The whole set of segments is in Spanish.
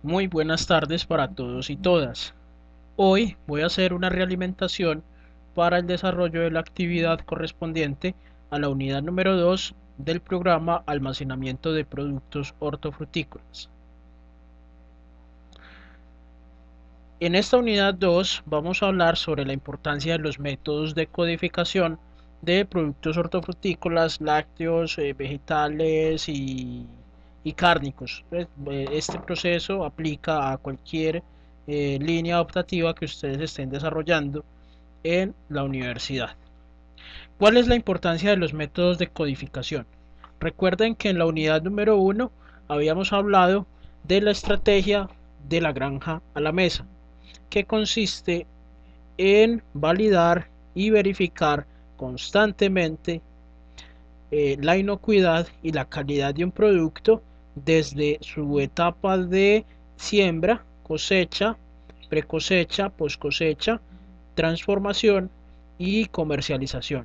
Muy buenas tardes para todos y todas. Hoy voy a hacer una realimentación para el desarrollo de la actividad correspondiente a la unidad número 2 del programa Almacenamiento de Productos Hortofrutícolas. En esta unidad 2 vamos a hablar sobre la importancia de los métodos de codificación de productos hortofrutícolas, lácteos, vegetales y cárnicos. Este proceso aplica a cualquier línea optativa que ustedes estén desarrollando en la universidad. ¿Cuál es la importancia de los métodos de codificación? Recuerden que en la unidad número 1 habíamos hablado de la estrategia de la granja a la mesa, que consiste en validar y verificar constantemente la inocuidad y la calidad de un producto desde su etapa de siembra, cosecha, precosecha, poscosecha, transformación y comercialización.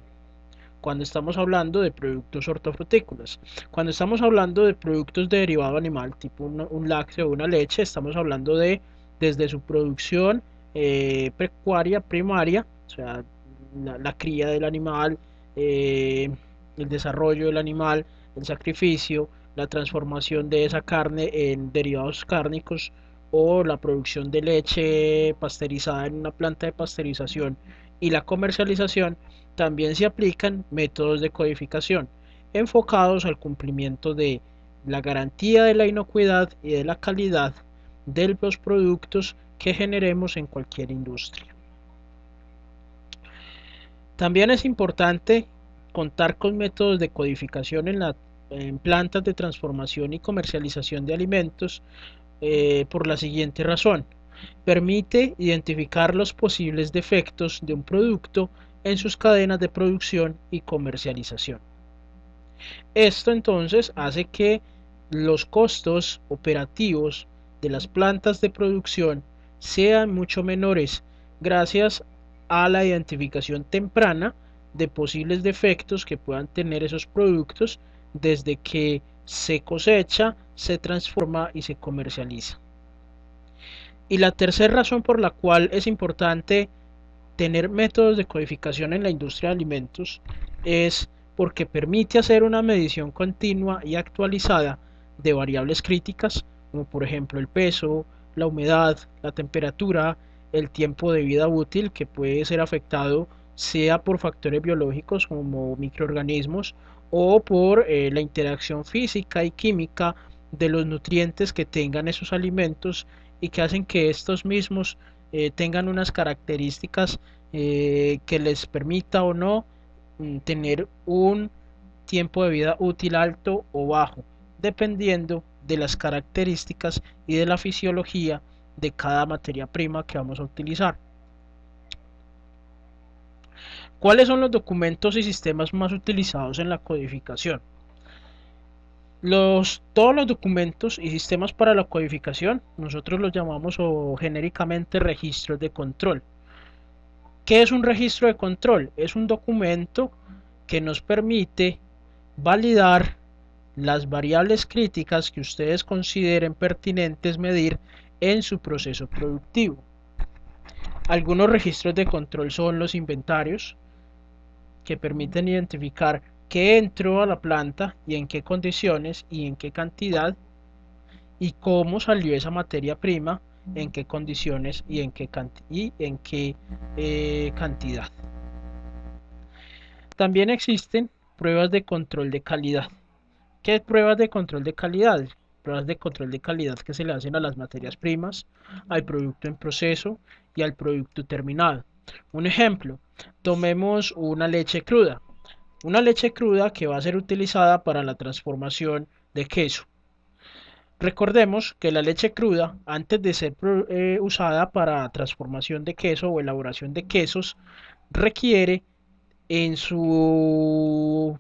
Cuando estamos hablando de productos hortofrutícolas, cuando estamos hablando de productos de derivado animal, tipo un lácteo o una leche, estamos hablando de desde su producción pecuaria primaria, o sea, la cría del animal, eh, el desarrollo del animal, el sacrificio, la transformación de esa carne en derivados cárnicos o la producción de leche pasteurizada en una planta de pasteurización y la comercialización. También se aplican métodos de codificación enfocados al cumplimiento de la garantía de la inocuidad y de la calidad de los productos que generemos en cualquier industria. También es importante contar con métodos de codificación en plantas de transformación y comercialización de alimentos por la siguiente razón. Permite identificar los posibles defectos de un producto en sus cadenas de producción y comercialización. Esto entonces hace que los costos operativos de las plantas de producción sean mucho menores gracias a la identificación temprana de posibles defectos que puedan tener esos productos desde que se cosecha, se transforma y se comercializa. Y la tercera razón por la cual es importante tener métodos de codificación en la industria de alimentos es porque permite hacer una medición continua y actualizada de variables críticas, como por ejemplo el peso, la humedad, la temperatura, el tiempo de vida útil que puede ser afectado sea por factores biológicos como microorganismos o por la interacción física y química de los nutrientes que tengan esos alimentos y que hacen que estos mismos tengan unas características que les permita o no tener un tiempo de vida útil alto o bajo, dependiendo de las características y de la fisiología de cada materia prima que vamos a utilizar. ¿Cuáles son los documentos y sistemas más utilizados en la codificación? Todos los documentos y sistemas para la codificación, nosotros los llamamos o genéricamente registros de control. ¿Qué es un registro de control? Es un documento que nos permite validar las variables críticas que ustedes consideren pertinentes medir en su proceso productivo. Algunos registros de control son los inventarios, que permiten identificar qué entró a la planta y en qué condiciones y en qué cantidad y cómo salió esa materia prima, en qué condiciones y en qué cantidad. También existen pruebas de control de calidad. ¿Qué pruebas de control de calidad? Pruebas de control de calidad que se le hacen a las materias primas, al producto en proceso y al producto terminado. Un ejemplo, tomemos una leche cruda. Una leche cruda que va a ser utilizada para la transformación de queso. Recordemos que la leche cruda, antes de ser usada para transformación de queso o elaboración de quesos, requiere en su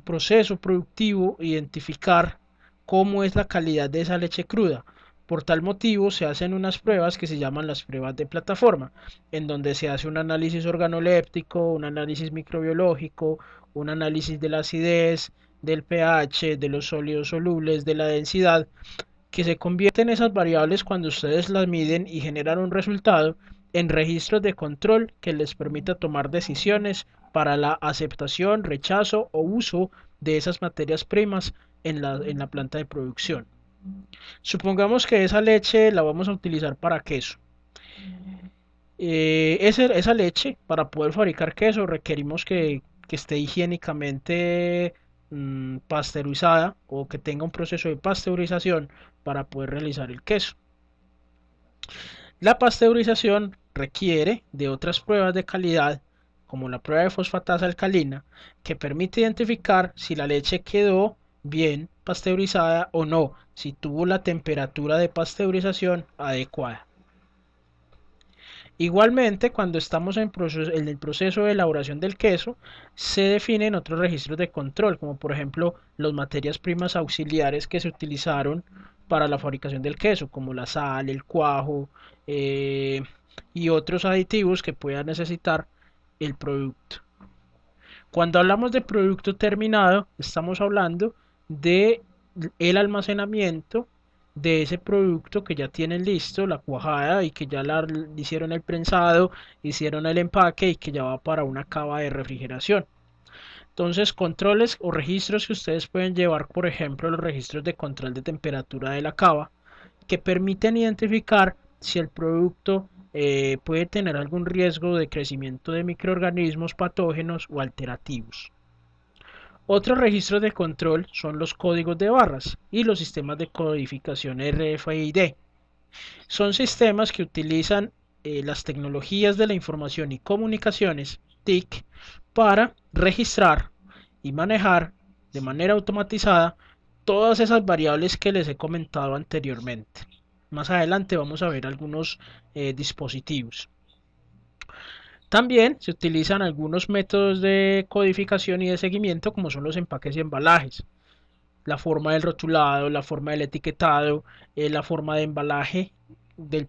proceso productivo identificar cómo es la calidad de esa leche cruda. Por tal motivo se hacen unas pruebas que se llaman las pruebas de plataforma, en donde se hace un análisis organoléptico, un análisis microbiológico, un análisis de la acidez, del pH, de los sólidos solubles, de la densidad, que se convierten esas variables cuando ustedes las miden y generan un resultado en registros de control que les permita tomar decisiones para la aceptación, rechazo o uso de esas materias primas en la planta de producción. Supongamos que esa leche la vamos a utilizar para queso. Esa leche, para poder fabricar queso, requerimos que esté higiénicamente pasteurizada o que tenga un proceso de pasteurización para poder realizar el queso. La pasteurización requiere de otras pruebas de calidad, como la prueba de fosfatasa alcalina, que permite identificar si la leche quedó bien pasteurizada o no, si tuvo la temperatura de pasteurización adecuada. Igualmente, cuando estamos en el proceso de elaboración del queso, se definen otros registros de control, como por ejemplo las materias primas auxiliares que se utilizaron para la fabricación del queso, como la sal, el cuajo y otros aditivos que pueda necesitar el producto. Cuando hablamos de producto terminado, estamos hablando de el almacenamiento de ese producto que ya tienen listo, la cuajada, y que ya hicieron el prensado, hicieron el empaque y que ya va para una cava de refrigeración. Entonces, controles o registros que ustedes pueden llevar, por ejemplo, los registros de control de temperatura de la cava, que permiten identificar si el producto puede tener algún riesgo de crecimiento de microorganismos patógenos o alterativos. Otros registros de control son los códigos de barras y los sistemas de codificación RFID. Son sistemas que utilizan las tecnologías de la información y comunicaciones, TIC, para registrar y manejar de manera automatizada todas esas variables que les he comentado anteriormente. Más adelante vamos a ver algunos dispositivos. También se utilizan algunos métodos de codificación y de seguimiento, como son los empaques y embalajes, la forma del rotulado, la forma del etiquetado, la forma de embalaje de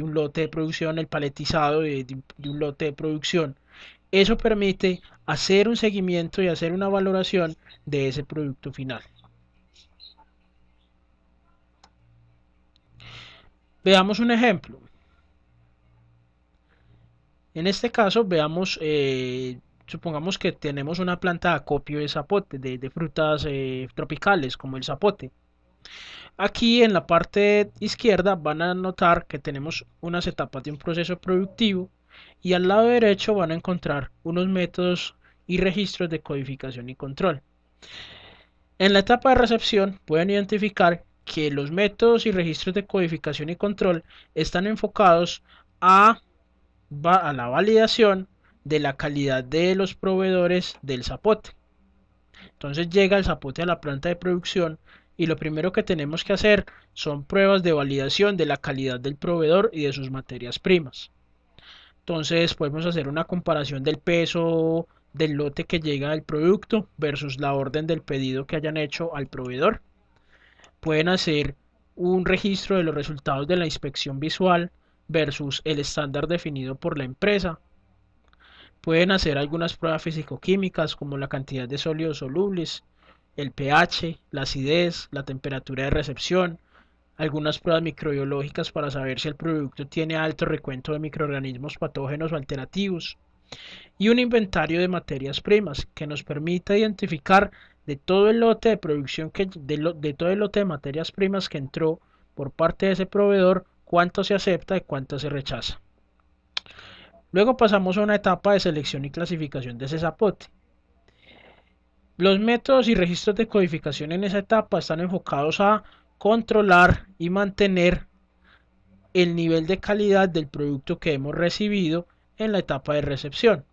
un lote de producción, el paletizado de un lote de producción. Eso permite hacer un seguimiento y hacer una valoración de ese producto final. Veamos un ejemplo. En este caso, veamos, supongamos que tenemos una planta de acopio de zapote, de frutas tropicales, como el zapote. Aquí en la parte izquierda van a notar que tenemos unas etapas de un proceso productivo y al lado derecho van a encontrar unos métodos y registros de codificación y control. En la etapa de recepción pueden identificar que los métodos y registros de codificación y control están enfocados a la validación de la calidad de los proveedores del zapote. Entonces llega el zapote a la planta de producción y lo primero que tenemos que hacer son pruebas de validación de la calidad del proveedor y de sus materias primas. Entonces podemos hacer una comparación del peso del lote que llega al producto versus la orden del pedido que hayan hecho al proveedor. Pueden hacer un registro de los resultados de la inspección visual versus el estándar definido por la empresa. Pueden hacer algunas pruebas físico-químicas como la cantidad de sólidos solubles, el pH, la acidez, la temperatura de recepción, algunas pruebas microbiológicas para saber si el producto tiene alto recuento de microorganismos patógenos o alterativos, y un inventario de materias primas que nos permita identificar de todo el lote de producción de todo el lote de materias primas que entró por parte de ese proveedor, cuánto se acepta y cuánto se rechaza. Luego pasamos a una etapa de selección y clasificación de ese zapote. Los métodos y registros de codificación en esa etapa están enfocados a controlar y mantener el nivel de calidad del producto que hemos recibido en la etapa de recepción.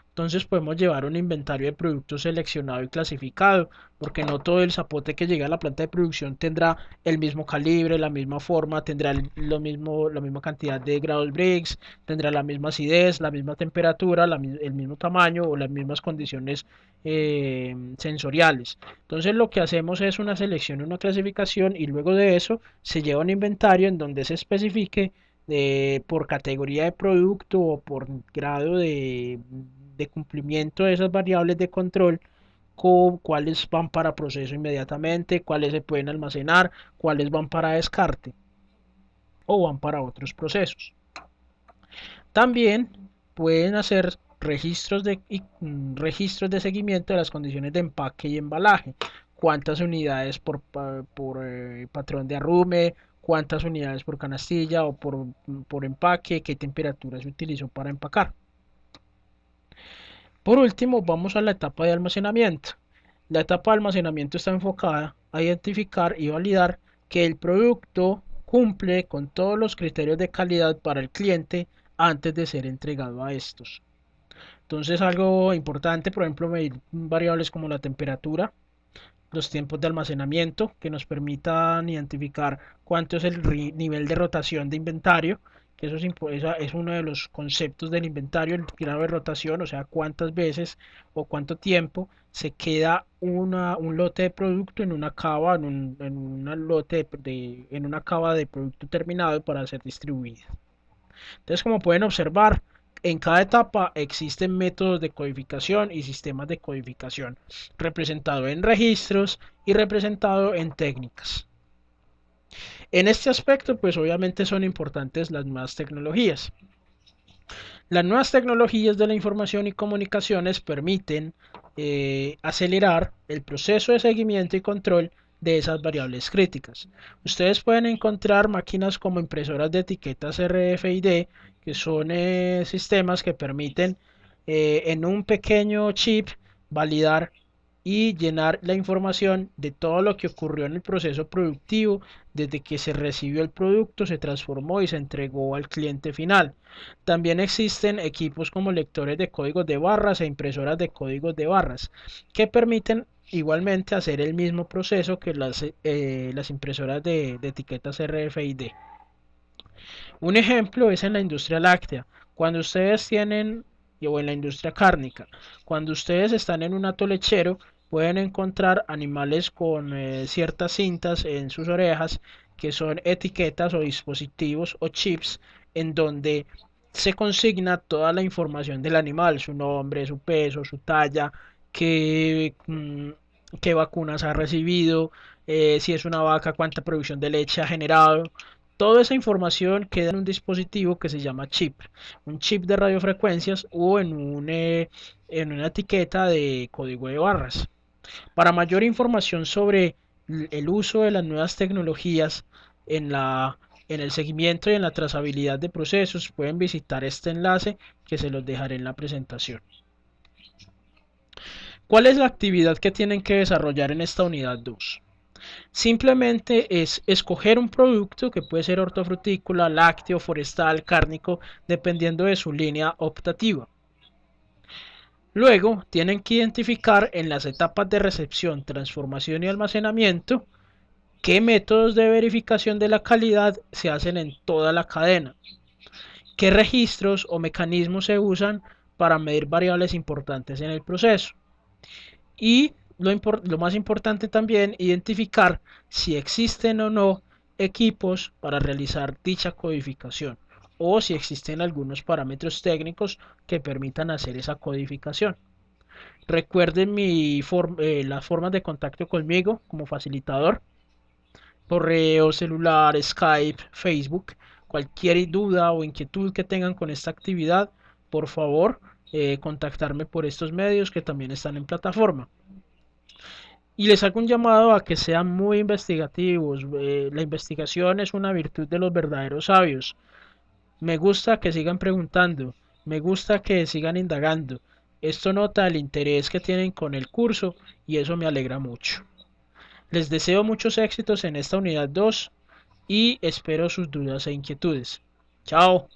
Entonces podemos llevar un inventario de productos seleccionado y clasificado, porque no todo el zapote que llega a la planta de producción tendrá el mismo calibre, la misma forma, tendrá la misma cantidad de grados Brix, tendrá la misma acidez, la misma temperatura, el mismo tamaño o las mismas condiciones sensoriales. Entonces lo que hacemos es una selección y una clasificación y luego de eso se lleva un inventario en donde se especifique por categoría de producto o por grado de cumplimiento de esas variables de control, cuáles van para proceso inmediatamente, cuáles se pueden almacenar, cuáles van para descarte o van para otros procesos. También pueden hacer registros de seguimiento de las condiciones de empaque y embalaje. Cuántas unidades por patrón de arrume, cuántas unidades por canastilla o por empaque, qué temperatura se utilizó para empacar. Por último, vamos a la etapa de almacenamiento. La etapa de almacenamiento está enfocada a identificar y validar que el producto cumple con todos los criterios de calidad para el cliente antes de ser entregado a estos. Entonces, algo importante, por ejemplo, medir variables como la temperatura, los tiempos de almacenamiento que nos permitan identificar cuánto es el nivel de rotación de inventario, que eso es uno de los conceptos del inventario, el grado de rotación, o sea, cuántas veces o cuánto tiempo se queda un lote de producto en una cava, en una lote en una cava de producto terminado para ser distribuido. Entonces, como pueden observar, en cada etapa existen métodos de codificación y sistemas de codificación, representado en registros y representado en técnicas. En este aspecto, pues obviamente son importantes las nuevas tecnologías. Las nuevas tecnologías de la información y comunicaciones permiten acelerar el proceso de seguimiento y control de esas variables críticas. Ustedes pueden encontrar máquinas como impresoras de etiquetas RFID, que son sistemas que permiten en un pequeño chip validar y llenar la información de todo lo que ocurrió en el proceso productivo desde que se recibió el producto, se transformó y se entregó al cliente final. También existen equipos como lectores de códigos de barras e impresoras de códigos de barras que permiten igualmente hacer el mismo proceso que las impresoras de etiquetas RFID. Un ejemplo es en la industria láctea. Cuando ustedes tienen, o en la industria cárnica, cuando ustedes están en un hato lechero, pueden encontrar animales con ciertas cintas en sus orejas que son etiquetas o dispositivos o chips en donde se consigna toda la información del animal, su nombre, su peso, su talla, qué vacunas ha recibido, si es una vaca, cuánta producción de leche ha generado. Toda esa información queda en un dispositivo que se llama chip, un chip de radiofrecuencias o en una etiqueta de código de barras. Para mayor información sobre el uso de las nuevas tecnologías en en el seguimiento y en la trazabilidad de procesos, pueden visitar este enlace que se los dejaré en la presentación. ¿Cuál es la actividad que tienen que desarrollar en esta unidad 2? Simplemente es escoger un producto que puede ser hortofrutícola, lácteo, forestal, cárnico, dependiendo de su línea optativa. Luego tienen que identificar en las etapas de recepción, transformación y almacenamiento qué métodos de verificación de la calidad se hacen en toda la cadena, qué registros o mecanismos se usan para medir variables importantes en el proceso. Y lo más importante también, identificar si existen o no equipos para realizar dicha codificación o si existen algunos parámetros técnicos que permitan hacer esa codificación. Recuerden las formas de contacto conmigo como facilitador: correo, celular, Skype, Facebook. Cualquier duda o inquietud que tengan con esta actividad, por favor, contactarme por estos medios que también están en plataforma. Y les hago un llamado a que sean muy investigativos. La investigación es una virtud de los verdaderos sabios. Me gusta que sigan preguntando, me gusta que sigan indagando. Esto nota el interés que tienen con el curso y eso me alegra mucho. Les deseo muchos éxitos en esta unidad 2 y espero sus dudas e inquietudes. Chao.